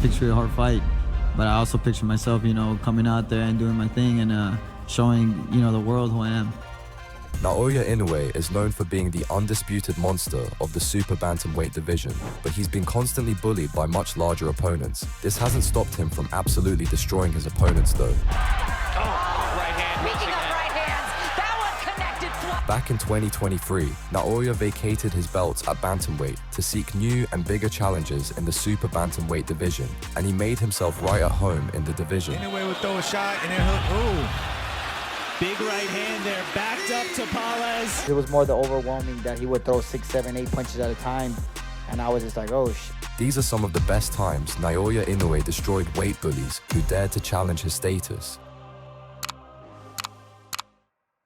picture a hard fight, but I also picture myself, you know, coming out there and doing my thing and showing, you know, the world who I am. Naoya Inoue is known for being the undisputed monster of the super bantamweight division, but he's been constantly bullied by much larger opponents. This hasn't stopped him from absolutely destroying his opponents though. Back in 2023, Naoya vacated his belts at bantamweight to seek new and bigger challenges in the super bantamweight division, and he made himself right at home in the division. Inoue would throw a shot and then hook. Ooh. Big right hand there, backed up to Pales. It was more the overwhelming that he would throw 6, 7, 8 punches at a time, and I was just like, oh shit. These are some of the best times Naoya Inoue destroyed weight bullies who dared to challenge his status.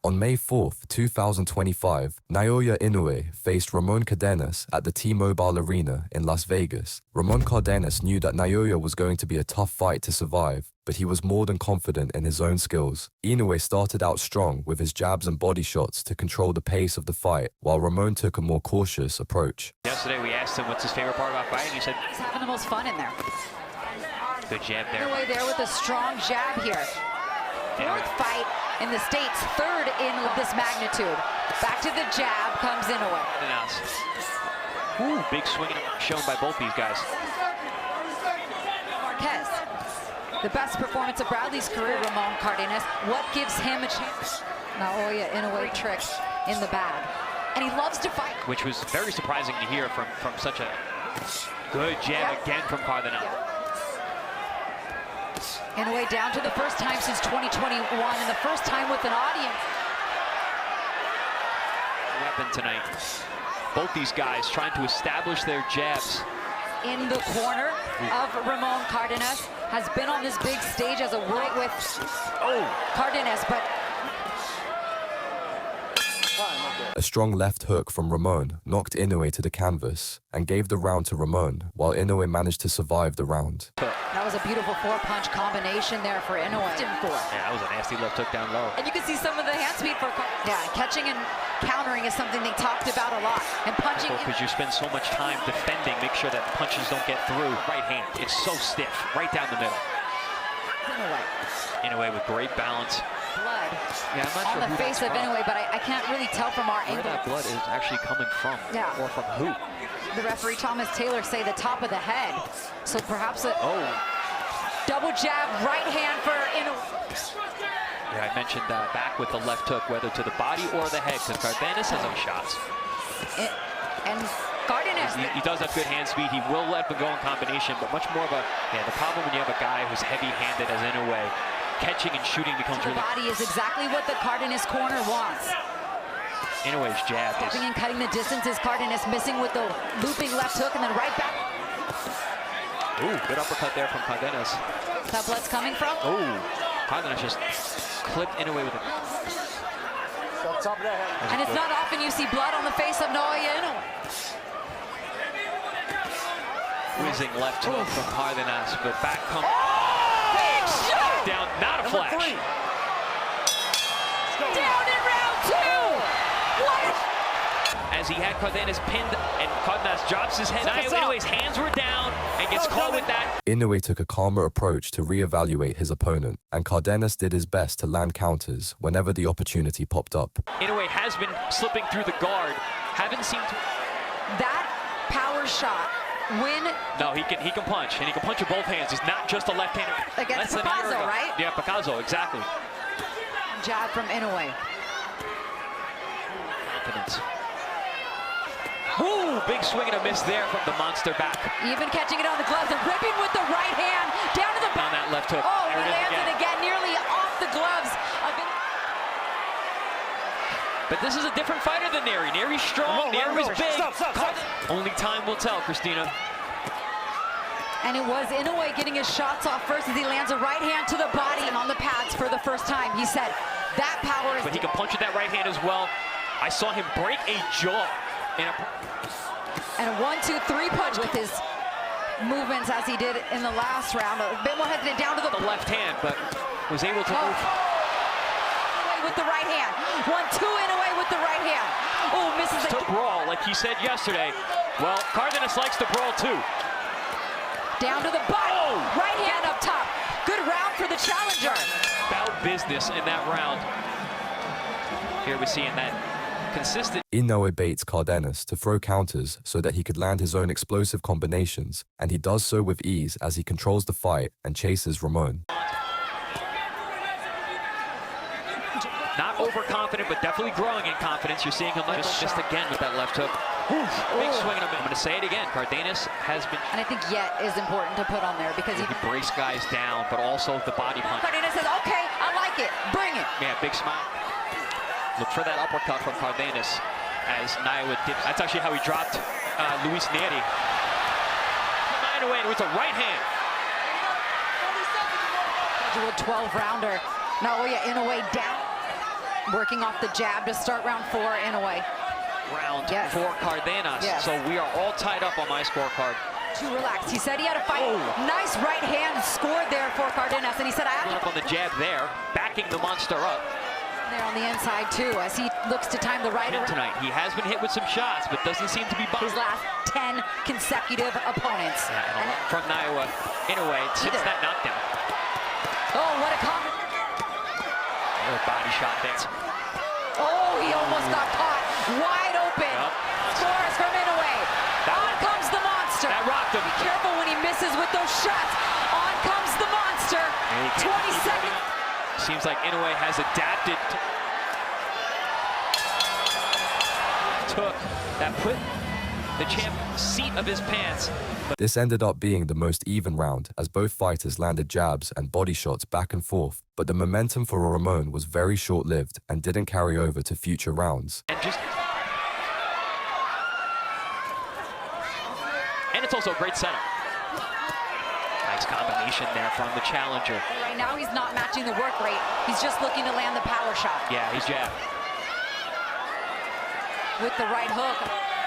On May 4th, 2025, Naoya Inoue faced Ramon Cardenas at the T-Mobile Arena in Las Vegas. Ramon Cardenas knew that Naoya was going to be a tough fight to survive, but he was more than confident in his own skills. Inoue started out strong with his jabs and body shots to control the pace of the fight, while Ramon took a more cautious approach. Yesterday we asked him what's his favorite part about fighting. He said he's having the most fun in there. Good jab there. Inoue there with a strong jab here. Fourth fight in the States, third in this magnitude. Back to the jab comes Inoue. Ooh, big swing shown by both these guys. Marquez, the best performance of Bradley's career, Ramon Cardenas. What gives him a chance? Naoya Inoue trick in the bag. And he loves to fight. Which was very surprising to hear from such a good jab again from Cardenas. Inoue down to the first time since 2021 and the first time with an audience. Weapon tonight. Both these guys trying to establish their jabs. In the corner of Ramon Cardenas, has been on this big stage as a world with Cardenas, but A strong left hook from Ramon knocked Inoue to the canvas and gave the round to Ramon, while Inoue managed to survive the round. that was a beautiful four-punch combination there for Inoue. Yeah, that was a nasty left hook down low. And you can see some of the hand speed for catching and countering is something they talked about a lot. And punching. Because you spend so much time defending, make sure that punches don't get through. Right hand, it's so stiff, right down the middle. Inoue with great balance. Blood Yeah, I'm not on the face of Inoue, but I can't really tell from our where angle. that blood is actually coming from, or from who. The referee Thomas Taylor say the top of the head. So perhaps a double jab right hand for Inoue. Yeah, I mentioned back with the left hook, whether to the body or the head, because Cardenas has some shots. And Cardenas. He does have good hand speed. He will let them go in combination, but much more of a, the problem when you have a guy who's heavy-handed as Inoue, catching and shooting becomes the really... body is exactly what the Cardenas corner wants. Inoue's jab is... Stepping and cutting the distance is Cardenas, missing with the looping left hook and then right back. Ooh, good uppercut there from Cardenas. That blood's coming from? Ooh, Cardenas just clipped Inoue with it. And it's not often you see blood on the face of Naoya Inoue. Whizzing left hook from Cardenas, but back comes... Big shot! Down, not a flash. Down in round two! What? As he had Cardenas pinned, and Cardenas drops his head. Inoue's hands were down and gets caught with that. Inoue took a calmer approach to reevaluate his opponent, and Cardenas did his best to land counters whenever the opportunity popped up. Inoue has been slipping through the guard. Haven't seemed to... That power shot, when... No, he can punch, and he can punch with both hands. He's not just a left-hander. Against Picasso, right? Yeah, Picasso, exactly. Jab from Inoue. Confidence. Ooh, big swing and a miss there from the monster back. Even catching it on the gloves and ripping with the right hand down to the back. On that left hook. Oh, he lands it again, nearly off the gloves. But this is a different fighter than Neri. Neri's strong, Neri's big. Stop. Only time will tell, Christina. And it was Inoue getting his shots off first as he lands a right hand to the body and on the pads for the first time. He said, that power is... But he can punch with that right hand as well. I saw him break a jaw. And a 1-2-3 punch with his movements as he did in the last round. A bit more hesitant down to the left hand, but was able to move. Inoue with the right hand. 1-2 Inoue with the right hand. Oh, misses to brawl, like he said yesterday. Well, Cardenas likes to brawl too. Down to the body. the challenger. About business in that round. Here we're seeing that consistent. Inoue baits Cardenas to throw counters so that he could land his own explosive combinations, and he does so with ease as he controls the fight and chases Ramon. Not overconfident, but definitely growing in confidence. You're seeing him just again with that left hook. Big swing and a miss. I'm going to say it again. Cardenas has been. And I think yet is important to put on there because he can brace guys down, but also the body punch. Cardenas says, okay, I like it. Bring it. Yeah, big smile. Look for that uppercut from Cardenas as Naoya dips. That's actually how he dropped Luis Neri. Inoue with a right hand. 12-rounder. Naoya Inoue down. Working off the jab to start round 4, Inoue. Round for Cardenas. Yes. So we are all tied up on my scorecard. Too relaxed. He said he had a fight. Nice right hand scored there for Cardenas, and he said I have up on the jab there, backing the monster up. There on the inside too, as he looks to time the right tonight. He has been hit with some shots, but doesn't seem to be bombed. His last 10 consecutive opponents. Yeah, from Naoya Inoue since that knockdown. Oh, what a comment. Body shot there. Oh, he almost got caught. Wide open. Scores from Inoue. On comes the monster. That rocked him. Be careful when he misses with those shots. On comes the monster. 20 seconds. Seems like Inoue has adapted. Took that put the champ seat of his pants. This ended up being the most even round as both fighters landed jabs and body shots back and forth, but the momentum for Ramon was very short-lived and didn't carry over to future rounds. And it's also a great setup. Nice combination there from the challenger. Right now he's not matching the work rate. He's just looking to land the power shot. Yeah, he's jabbed. With the right hook.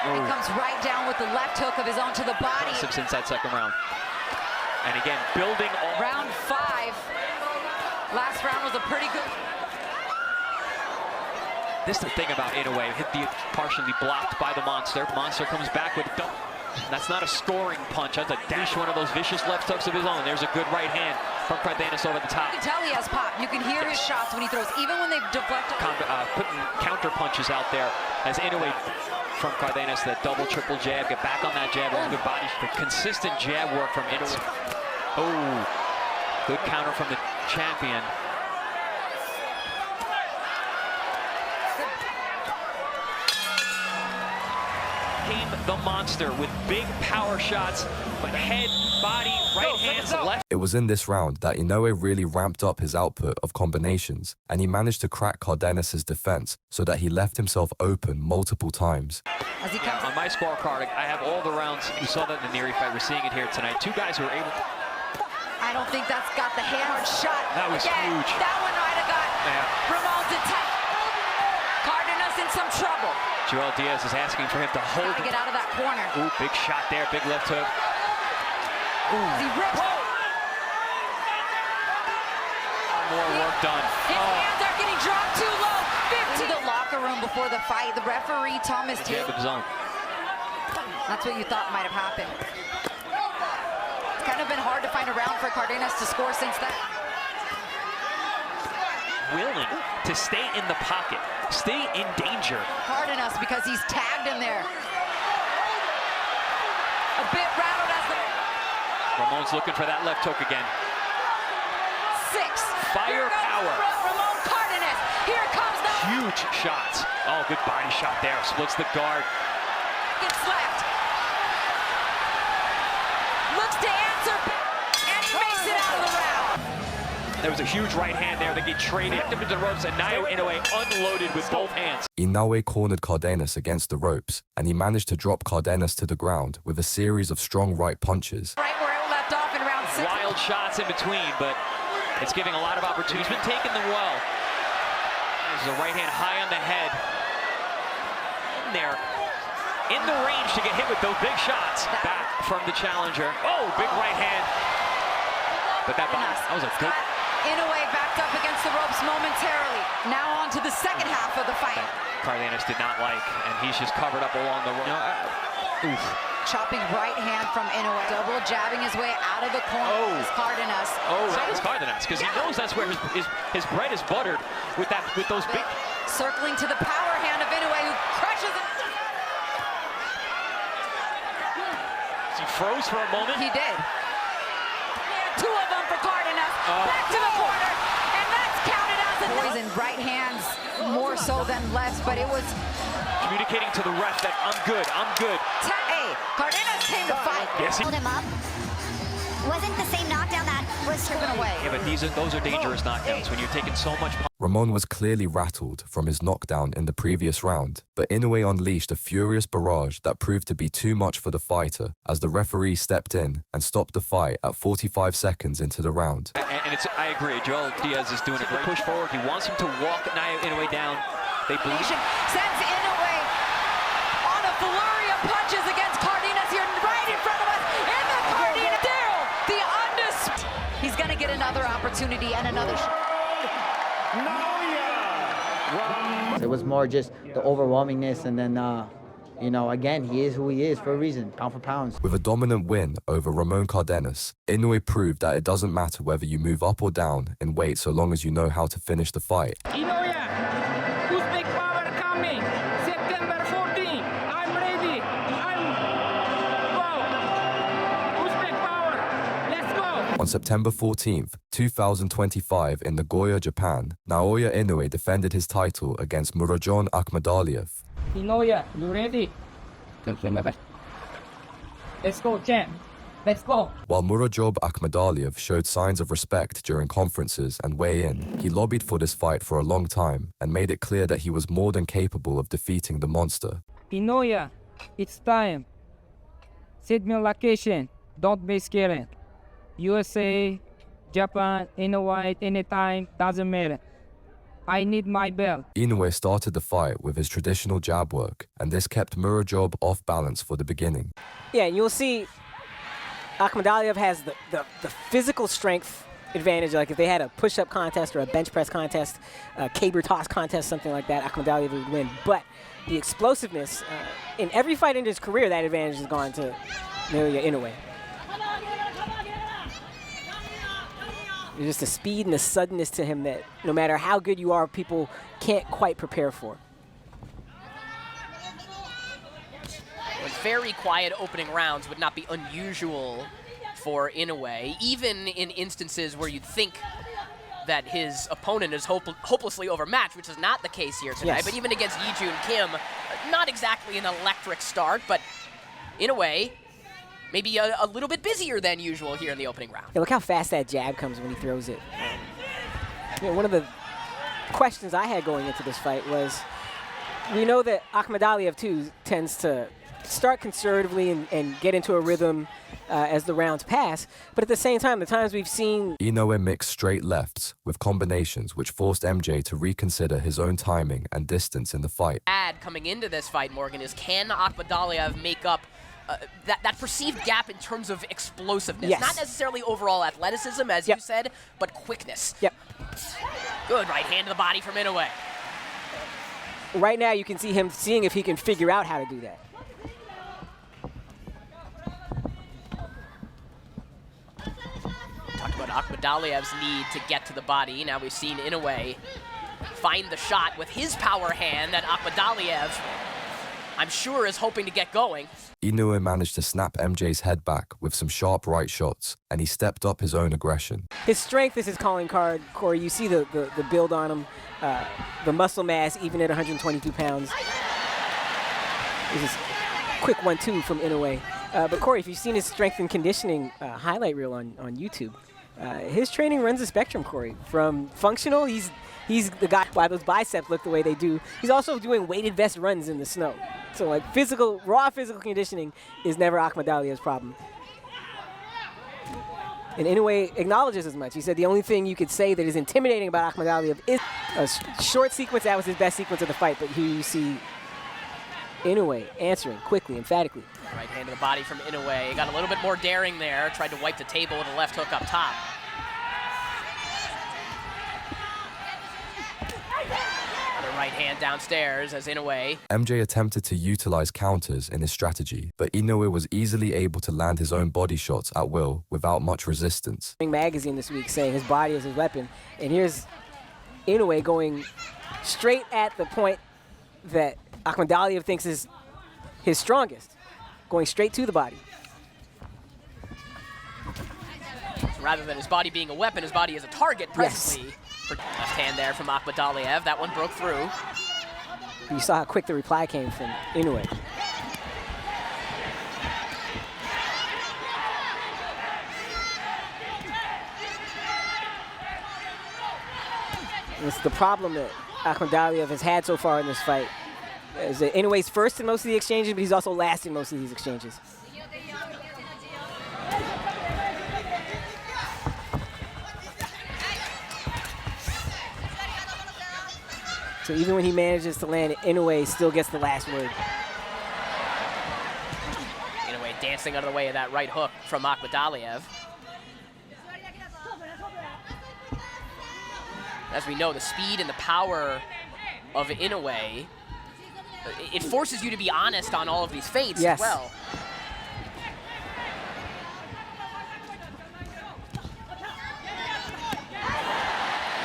He comes right down with the left hook of his own to the body. Since that second round. And again, building on. Round 5. Last round was a pretty good. This is the thing about Inoue. Hit the partially blocked by the monster. Monster comes back with double. That's not a scoring punch. That's a dash, one of those vicious left hooks of his own. There's a good right hand from Cardenas over the top. You can tell he has pop. You can hear his shots when he throws, even when they've deflected. Putting counter punches out there as Inoue from Cardenas, that double, triple jab, get back on that jab. That was good body. The consistent jab work from Inoue. Oh, good counter from the champion. The monster with big power shots, but head, body, right hands, left. It was in this round that Inoue really ramped up his output of combinations, and he managed to crack Cardenas' defense so that he left himself open multiple times. As he comes on my scorecard, I have all the rounds. You saw that in the Neri fight. We're seeing it here tonight. Two guys who were able. I don't think that's got the hammered shot. That was huge. That one might have got Ramon's attack. Cardenas in some trouble. Joel Diaz is asking for him to hold it. Get out of that corner. Ooh, big shot there, big left hook. Ooh. He ripped. More work done. His hands are getting dropped too low. 50. To the locker room before the fight, the referee, Thomas Taylor. That's what you thought might have happened. It's kind of been hard to find a round for Cardenas to score since then. Willing to stay in the pocket, stay in danger. Cardenas, because he's tagged in there. A bit rattled as the... Ramon's looking for that left hook again. 6. Firepower. Ramon Cardenas. Here comes the... Huge shots. Oh, good body shot there. Splits the guard. Gets left. Looks to answer and makes it out of the round. There was a huge right hand there that get traded into the ropes, and Naoya Inoue unloaded with both hands. Inoue cornered Cardenas against the ropes, and he managed to drop Cardenas to the ground with a series of strong right punches. Right where it left off in round 6. Wild shots in between, but it's giving a lot of opportunities. He's been taking them well. There's a right hand high on the head. In there, in the range to get hit with those big shots. Back from the challenger. Oh, big right hand. But that was a good... Inoue backed up against the ropes momentarily. Now on to the second half of the fight. Cardenas did not like, and he's just covered up along the rope. Oof. Chopping right hand from Inoue. Double jabbing his way out of the corner. Oh. Is Cardenas. Oh, that is Cardenas, because he knows that's where his bread is buttered with those big. Circling to the power hand of Inoue, who crushes him. He froze for a moment. He did. Two of them for Cardenas. Back to the corner, and that's counted as a poison. Right hands more so than left, but it was Communicating to the ref that I'm good, I'm good. Hey, Cardenas came to fight. Yes, he. Hold him up. Wasn't the same knockdown that was Driven away. Yeah, but those are dangerous knockdowns when you're taking so much. Ramon was clearly rattled from his knockdown in the previous round, but Inoue unleashed a furious barrage that proved to be too much for the fighter as the referee stepped in and stopped the fight at 45 seconds into the round. And I agree, Joel Diaz is doing a great push forward. He wants him to walk Inoue down. They believe. Sends Inoue on a flurry of punches against Cardenas here right in front of us. In the Cardenas, still the undisputed. He's going to get another opportunity and another shot. It was more just the overwhelmingness, and then, you know, again, he is who he is for a reason, pound for pound. With a dominant win over Ramon Cardenas, Inoue proved that it doesn't matter whether you move up or down in weight so long as you know how to finish the fight. Inoue, Uzbek power coming, September 14. I'm ready. Go. Uzbek power, let's go. On September 14th, 2025 in Nagoya, Japan, Naoya Inoue defended his title against Murajon Akmadaliev. Inoue, you ready? Let's go, champ. Let's go. While Murajob Akmadaliev showed signs of respect during conferences and weigh-in, he lobbied for this fight for a long time and made it clear that he was more than capable of defeating the monster. Inoue, it's time. Set me location. Don't be scared. USA, Japan, Inoue, anytime, doesn't matter. I need my belt. Inoue started the fight with his traditional jab work, and this kept Murajob off balance for the beginning. Yeah, and you'll see Akmadaliev has the physical strength advantage. Like if they had a push-up contest or a bench press contest, a caber toss contest, something like that, Akmadaliev would win. But the explosiveness, in every fight in his career, that advantage has gone to Naoya Inoue. There's just the speed and the suddenness to him that no matter how good you are, people can't quite prepare for. Very quiet opening rounds would not be unusual for Inoue, even in instances where you'd think that his opponent is hopelessly overmatched, which is not the case here tonight. Yes. But even against Yi-Jun Kim, not exactly an electric start, but Inoue maybe a little bit busier than usual here in the opening round. Yeah, look how fast that jab comes when he throws it. You know, one of the questions I had going into this fight was, we know that Akmadaliev too tends to start conservatively and get into a rhythm as the rounds pass, but at the same time, the times we've seen Inoue mixed straight lefts with combinations which forced MJ to reconsider his own timing and distance in the fight. Coming into this fight, Morgan, is can Akmadaliev make up that perceived gap in terms of explosiveness? Yes. Not necessarily overall athleticism, as you said, but quickness. Yep. Good right hand to the body from Inoue. Right now, you can see him seeing if he can figure out how to do that. Talked about Akmadaliev's need to get to the body. Now we've seen Inoue find the shot with his power hand that Akmadaliev, I'm sure, is hoping to get going. Inoue managed to snap MJ's head back with some sharp right shots, and he stepped up his own aggression. His strength is his calling card, Corey. You see the build on him, the muscle mass, even at 122 pounds. This is a quick 1-2 from Inoue. But Corey, if you've seen his strength and conditioning highlight reel on YouTube, his training runs a spectrum, Corey. From functional, he's the guy why those biceps look the way they do. He's also doing weighted vest runs in the snow. So like raw physical conditioning is never Akmadaliev's problem. And Inoue acknowledges as much. He said the only thing you could say that is intimidating about Akmadaliev is a short sequence. That was his best sequence of the fight, but here you see Inoue answering quickly, emphatically. Right hand to the body from Inoue. Got a little bit more daring there. Tried to wipe the table with a left hook up top. right hand downstairs as Inoue. MJ attempted to utilize counters in his strategy, but Inoue was easily able to land his own body shots at will without much resistance. Magazine this week saying his body is his weapon, and here's Inoue going straight at the point that Akmadaliev thinks is his strongest, going straight to the body. So rather than his body being a weapon, his body is a target presently. Yes. Left hand there from Akmadaliev. That one broke through. You saw how quick the reply came from Inoue. It's the problem that Akmadaliev has had so far in this fight. Is that Inoue's first in most of the exchanges, but he's also last in most of these exchanges. So even when he manages to land, Inoue still gets the last word. Inoue dancing out of the way of that right hook from Akmadaliev. As we know, the speed and the power of Inoue, it forces you to be honest on all of these feints as well.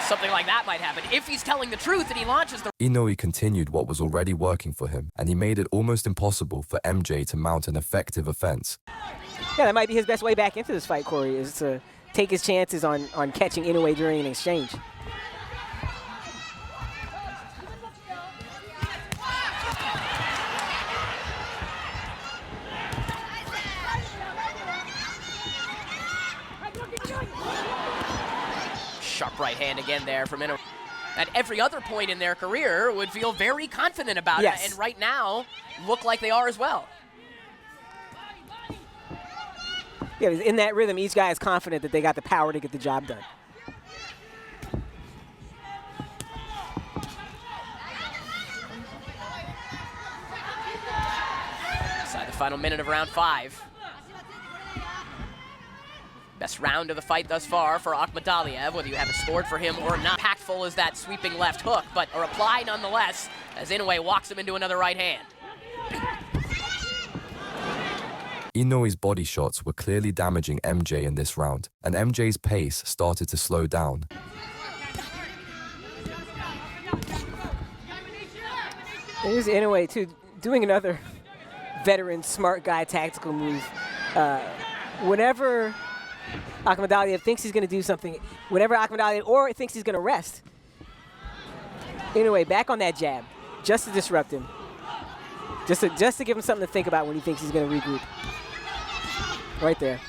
Something like that might happen if he's telling the truth and he launches the... Inoue continued what was already working for him, and he made it almost impossible for MJ to mount an effective offense. Yeah, that might be his best way back into this fight, Corey, is to take his chances on catching Inoue during an exchange. Sharp right hand again there from Inoue. At every other point in their career would feel very confident about it, and right now look like they are as well. Yeah, in that rhythm, each guy is confident that they got the power to get the job done. Inside the final minute of round 5. Best round of the fight thus far for Akmadaliev, whether you have it scored for him or not. Impactful is that sweeping left hook, but a reply nonetheless as Inoue walks him into another right hand. Inoue's body shots were clearly damaging MJ in this round, and MJ's pace started to slow down. Here's Inoue, too, doing another veteran, smart guy tactical move. Whenever Akmadaliev thinks he's going to do something, whenever Akmadaliev or thinks he's going to rest, Inoue back on that jab, just to disrupt him, just to give him something to think about when he thinks he's going to regroup. Right there.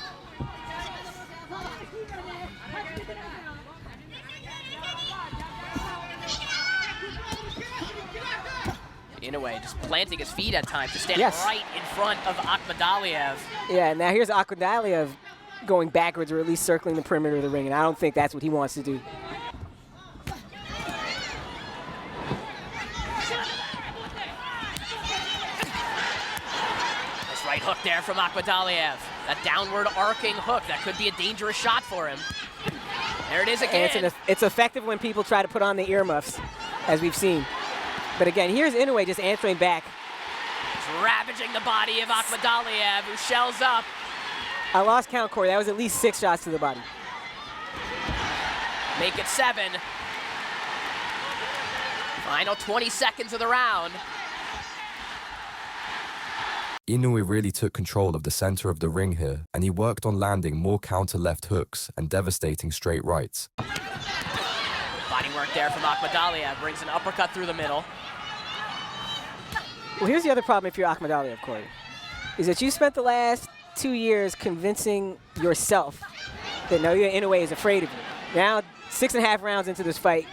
Inoue just planting his feet at times, just standing right in front of Akmadaliev. Yeah, and now here's Akmadaliev going backwards, or at least circling the perimeter of the ring, and I don't think that's what he wants to do. Nice right hook there from Akmadaliev. That downward arcing hook, that could be a dangerous shot for him. There it is again. And it's effective when people try to put on the earmuffs, as we've seen. But again, here's Inoue just answering back. Just ravaging the body of Akmadaliev, who shells up. I lost count, Corey. That was at least 6 shots to the body. Make it 7. Final 20 seconds of the round. Inoue really took control of the center of the ring here, and he worked on landing more counter left hooks and devastating straight rights. Body work there from Akmadaliev, brings an uppercut through the middle. Well, here's the other problem if you're Akmadaliev, Corey, is that you spent the last 2 years convincing yourself that Naoya Inoue is afraid of you. Now, 6.5 rounds into this fight,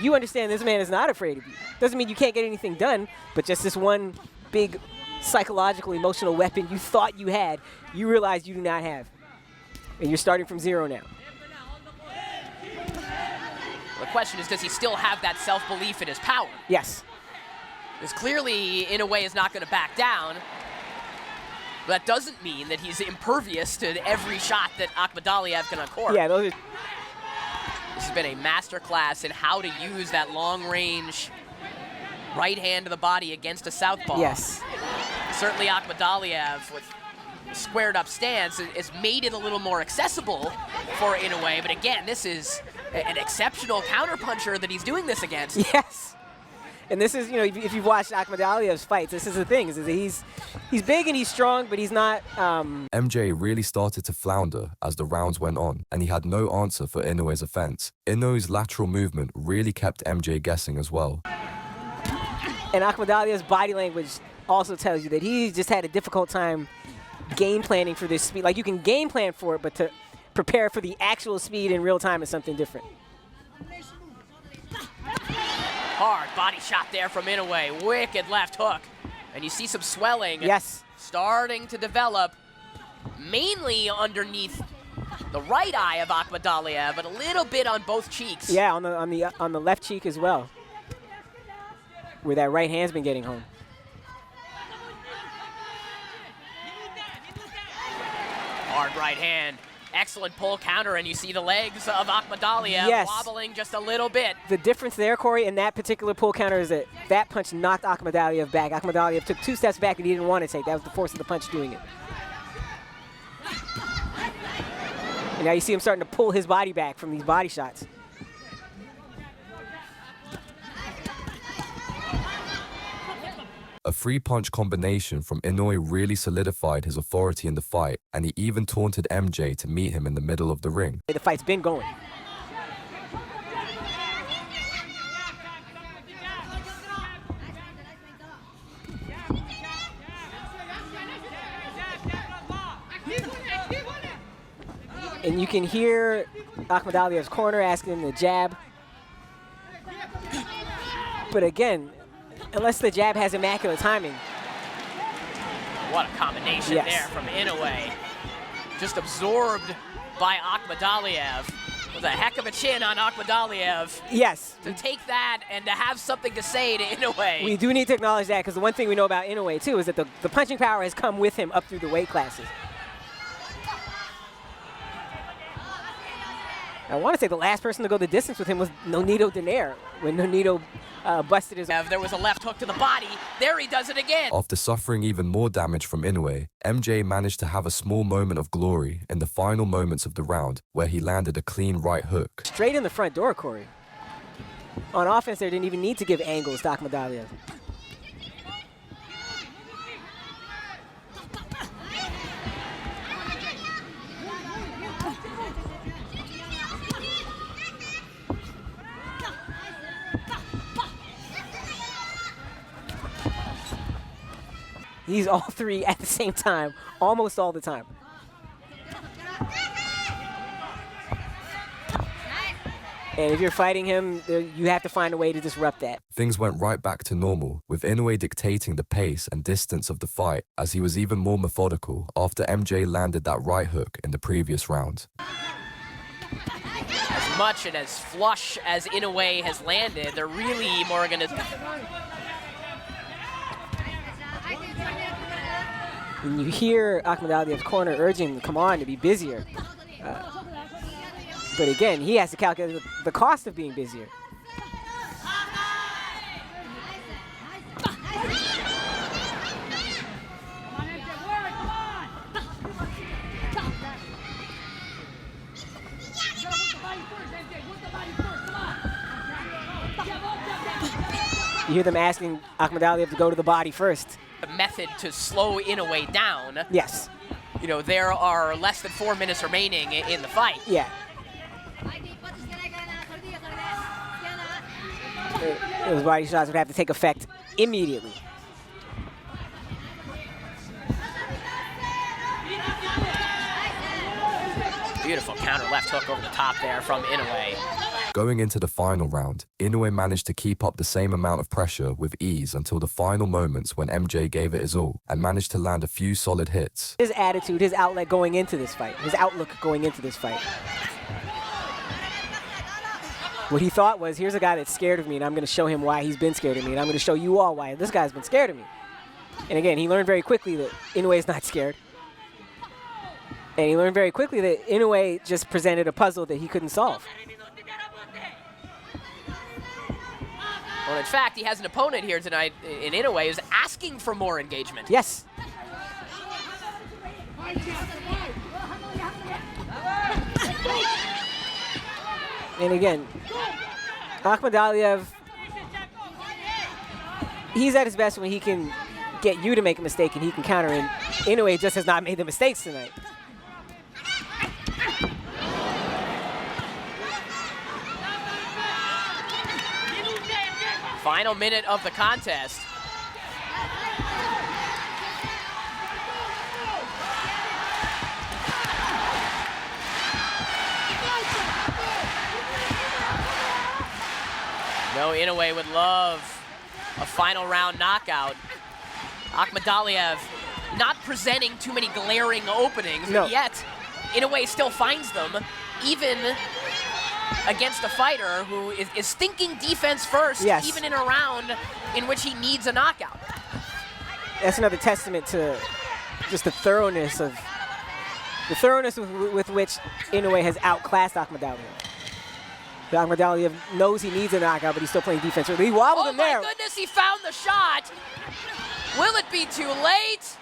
you understand this man is not afraid of you. Doesn't mean you can't get anything done, but just this one big psychological, emotional weapon you thought you had, you realize you do not have. And you're starting from 0 now. The question is, does he still have that self-belief in his power? Yes. Because clearly, Inoue is not going to back down. But that doesn't mean that he's impervious to every shot that Akmadaliev can uncork. Yeah, those are... This has been a masterclass in how to use that long-range right hand to the body against a southpaw. Yes. Certainly Akmadaliev with squared up stance has made it a little more accessible for Inoue, but again, this is an exceptional counterpuncher that he's doing this against. Yes. And this is, you know, if you've watched Akmadaliev's fights, this is the thing, is that he's big and he's strong, but he's not... MJ really started to flounder as the rounds went on, and he had no answer for Inoue's offense. Inoue's lateral movement really kept MJ guessing as well. And Akmadaliev's body language also tells you that he just had a difficult time game planning for this speed. Like, you can game plan for it, but to prepare for the actual speed in real time is something different. Hard body shot there from Inoue. Wicked left hook. And you see some swelling. Yes. Starting to develop, mainly underneath the right eye of Akmadaliev, but a little bit on both cheeks. Yeah, on the left cheek as well, where that right hand's been getting home. Hard right hand. Excellent pull counter, and you see the legs of Akmadaliev wobbling just a little bit. The difference there, Corey, in that particular pull counter is that that punch knocked Akmadaliev back. Akmadaliev took 2 steps back that he didn't want to take. That was the force of the punch doing it. And now you see him starting to pull his body back from these body shots. A 3-punch combination from Inoue really solidified his authority in the fight, and he even taunted MJ to meet him in the middle of the ring. The fight's been going. And you can hear Akmadaliev's corner asking him to jab. But again, unless the jab has immaculate timing. What a combination there from Inoue. Just absorbed by Akmadaliev. With a heck of a chin on Akmadaliev. Yes. To take that and to have something to say to Inoue. We do need to acknowledge that, because the one thing we know about Inoue, too, is that the punching power has come with him up through the weight classes. I want to say the last person to go the distance with him was Nonito Donaire, when Nonito busted his... There was a left hook to the body. There he does it again. After suffering even more damage from Inoue, MJ managed to have a small moment of glory in the final moments of the round, where he landed a clean right hook. Straight in the front door, Corey. On offense, they didn't even need to give angles to Akmadaliev. He's all three at the same time, almost all the time. And if you're fighting him, you have to find a way to disrupt that. Things went right back to normal, with Inoue dictating the pace and distance of the fight, as he was even more methodical after MJ landed that right hook in the previous round. As much and as flush as Inoue has landed, they're really more going to... And you hear Akmadaliev's corner urging him to come on, to be busier. But again, he has to calculate the cost of being busier. You hear them asking Akmadaliev to go to the body first. Method to slow Inoue down. Yes. You know, there are less than 4 minutes remaining in the fight. Yeah. Those body shots would have to take effect immediately. Beautiful counter left hook over the top there from Inoue. Going into the final round, Inoue managed to keep up the same amount of pressure with ease until the final moments when MJ gave it his all and managed to land a few solid hits. His attitude, his outlet going into this fight, his outlook going into this fight. What he thought was, here's a guy that's scared of me, and I'm going to show him why he's been scared of me, and I'm going to show you all why this guy's been scared of me. And again, he learned very quickly that Inoue is not scared. And he learned very quickly that Inoue just presented a puzzle that he couldn't solve. Well, in fact, he has an opponent here tonight in Inoue who's asking for more engagement. Yes. And again, Akmadaliev, he's at his best when he can get you to make a mistake and he can counter, and Inoue just has not made the mistakes tonight. Final minute of the contest. No, Inoue would love a final round knockout. Akmadaliev not presenting too many glaring openings, No. but yet Inoue still finds them, even against a fighter who is thinking defense first, Yes. even in a round in which he needs a knockout. That's another testament to just the thoroughness with which Inoue has outclassed Akmadaliev. Akmadaliev knows he needs a knockout, but he's still playing defense. He wobbled him there. Oh my goodness, he found the shot. Will it be too late?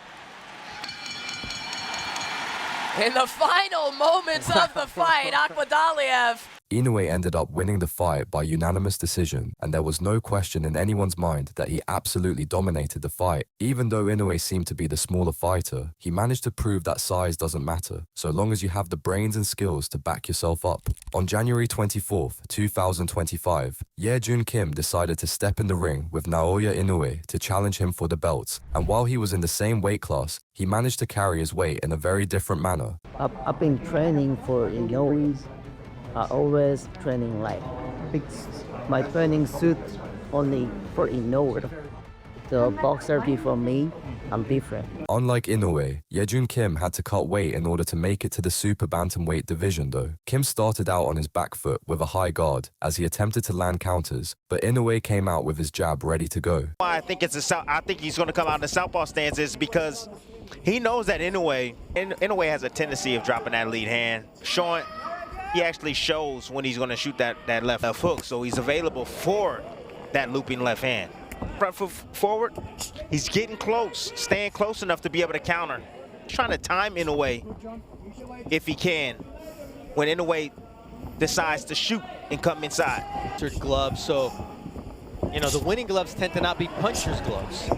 In the final moments of the fight, Akmadaliev. Inoue ended up winning the fight by unanimous decision, and there was no question in anyone's mind that he absolutely dominated the fight. Even though Inoue seemed to be the smaller fighter, he managed to prove that size doesn't matter, so long as you have the brains and skills to back yourself up. On January 24th, 2025, Ye-Jun Kim decided to step in the ring with Naoya Inoue to challenge him for the belts, and while he was in the same weight class, he managed to carry his weight in a very different manner. I've been training for Inoue. I always training like my training suit only for Inoue. The boxer before me, I'm different. Unlike Inoue, Ye-Jun Kim had to cut weight in order to make it to the super bantamweight division though. Kim started out on his back foot with a high guard as he attempted to land counters, but Inoue came out with his jab ready to go. I think he's going to come out in the southpaw stances because he knows that Inoue has a tendency of dropping that lead hand, showing. He actually shows when he's going to shoot that left hook, so he's available for that looping left hand. Front foot forward, he's getting close, staying close enough to be able to counter. He's trying to time Inoue if he can, when Inoue decides to shoot and come inside. Gloves, so, you know, the winning gloves tend to not be puncher's gloves.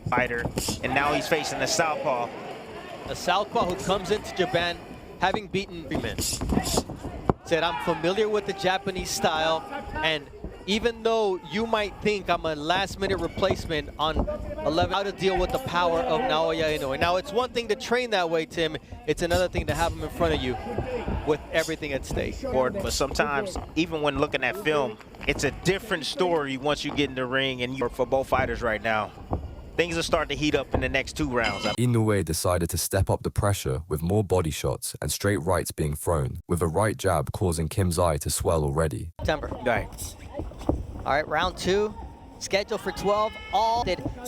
Fighter, and now he's facing the southpaw. A southpaw who comes into Japan having beaten men. Said, I'm familiar with the Japanese style, and even though you might think I'm a last-minute replacement on 11, how to deal with the power of Naoya Inoue. Now, it's one thing to train that way, Tim. It's another thing to have him in front of you with everything at stake. But sometimes, even when looking at film, it's a different story once you get in the ring, and for both fighters right now. Things are starting to heat up in the next 2 rounds. Inoue decided to step up the pressure with more body shots and straight rights being thrown, with a right jab causing Kim's eye to swell already. September. Right. All right, round 2, scheduled for 12.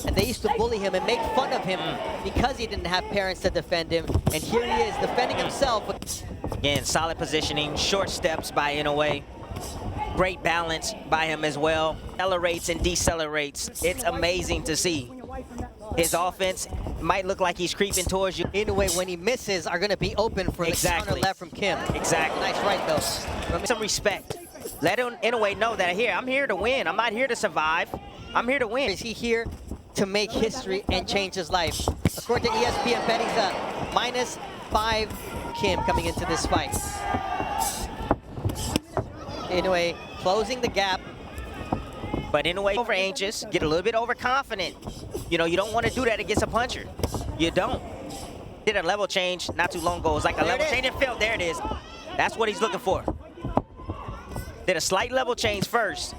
And they used to bully him and make fun of him because he didn't have parents to defend him. And here he is defending himself. Again, solid positioning, short steps by Inoue. Great balance by him as well. Accelerates and decelerates. It's amazing to see. His offense might look like he's creeping towards you. Inoue, when he misses, are going to be open for the counter left from Kim. Exactly. Nice right, though. Some respect. Let Inoue know that I'm here to win. I'm not here to survive. I'm here to win. Is he here to make history and change his life? According to ESPN betting, -5 Kim coming into this fight. Inoue closing the gap. But Inoue over anxious, get a little bit overconfident. You know, you don't want to do that against a puncher. You don't. Did a level change not too long ago. It was like a level change in field. There it is. That's what he's looking for. Did a slight level change first.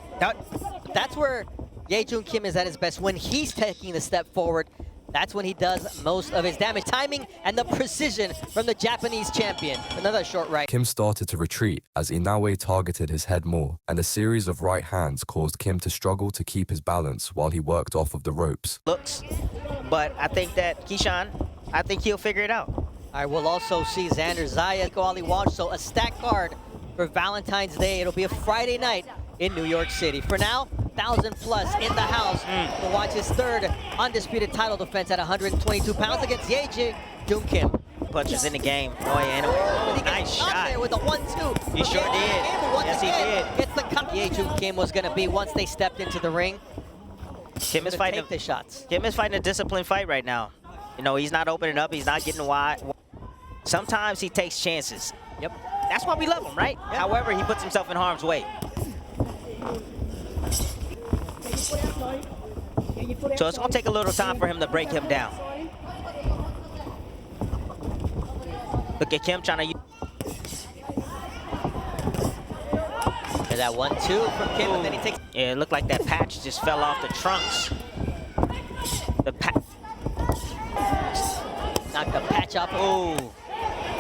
That's where Ye-Jun Kim is at his best. When he's taking the step forward, that's when he does most of his damage. Timing and the precision from the Japanese champion. Another short right. Kim started to retreat as Inoue targeted his head more, and a series of right hands caused Kim to struggle to keep his balance while he worked off of the ropes. Looks, but I think that Keyshawn, I think he'll figure it out. I will also see Xander Zayas go Ali Walsh, so a stacked card for Valentine's Day. It'll be a Friday night in New York City. For now, 1,000 plus in the house to watch his third undisputed title defense at 122 pounds against Jun Kim. Punches in the game. Oh, yeah, Inoue. Nice shot. There with a 1-2. He sure did. Yes, he did. Gets the cut. Jun Kim was going to be once they stepped into the ring. Kim is fighting the shots. Kim is fighting a disciplined fight right now. You know, he's not opening up. He's not getting wide. Sometimes he takes chances. Yep. That's why we love him, right? Yep. However, he puts himself in harm's way. So it's going to take a little time for him to break him down. Look at Kim trying to... There's that 1-2 from Kim, and then he takes... Yeah, it looked like that patch just fell off the trunks. The patch... Knocked the patch off. Ooh.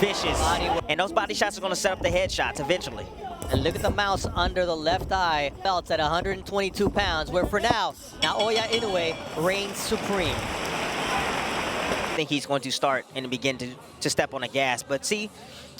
Vicious. And those body shots are going to set up the headshots eventually. And look at the mouse under the left eye. Belts at 122 pounds, where for now, Naoya Inoue reigns supreme. I think he's going to start and begin to step on the gas. But see,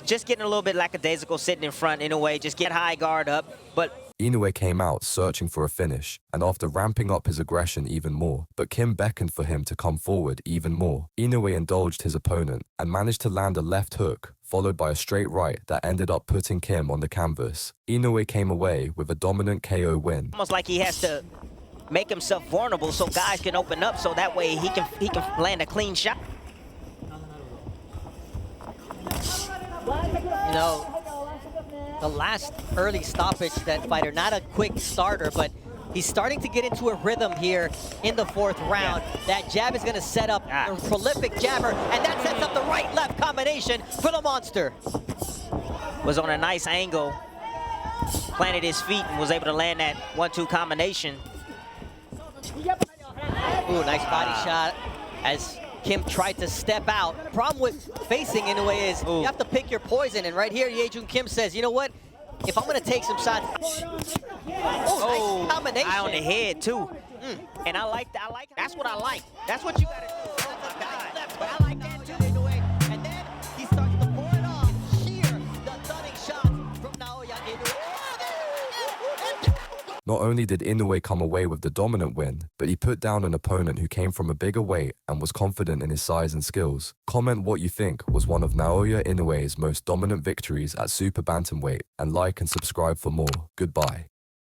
just getting a little bit lackadaisical, sitting in front in a way, just get high guard up. But Inoue came out searching for a finish, and after ramping up his aggression even more, but Kim beckoned for him to come forward even more. Inoue indulged his opponent and managed to land a left hook, followed by a straight right that ended up putting Kim on the canvas. Inoue came away with a dominant KO win. Almost like he has to make himself vulnerable so guys can open up, so that way he can land a clean shot. You know, the last early stoppage, that fighter, not a quick starter, but he's starting to get into a rhythm here in the fourth round. That jab is going to set up a prolific jabber, and that sets up the right-left combination for the monster. Was on a nice angle, planted his feet, and was able to land that 1-2 combination. Ooh, nice body shot as Kim tried to step out. Problem with facing Inoue is you have to pick your poison, and right here, Jun Kim says, you know what? If I'm going to take some shots... nice combination. Eye on the head, too. And I like that. That's what I like. That's what you got to do. But I like that, too, Inoue. And then he starts to pour it off. Here, the stunning shot from Naoya Inoue. Not only did Inoue come away with the dominant win, but he put down an opponent who came from a bigger weight and was confident in his size and skills. Comment what you think was one of Naoya Inoue's most dominant victories at Super Bantamweight, and like and subscribe for more. Goodbye.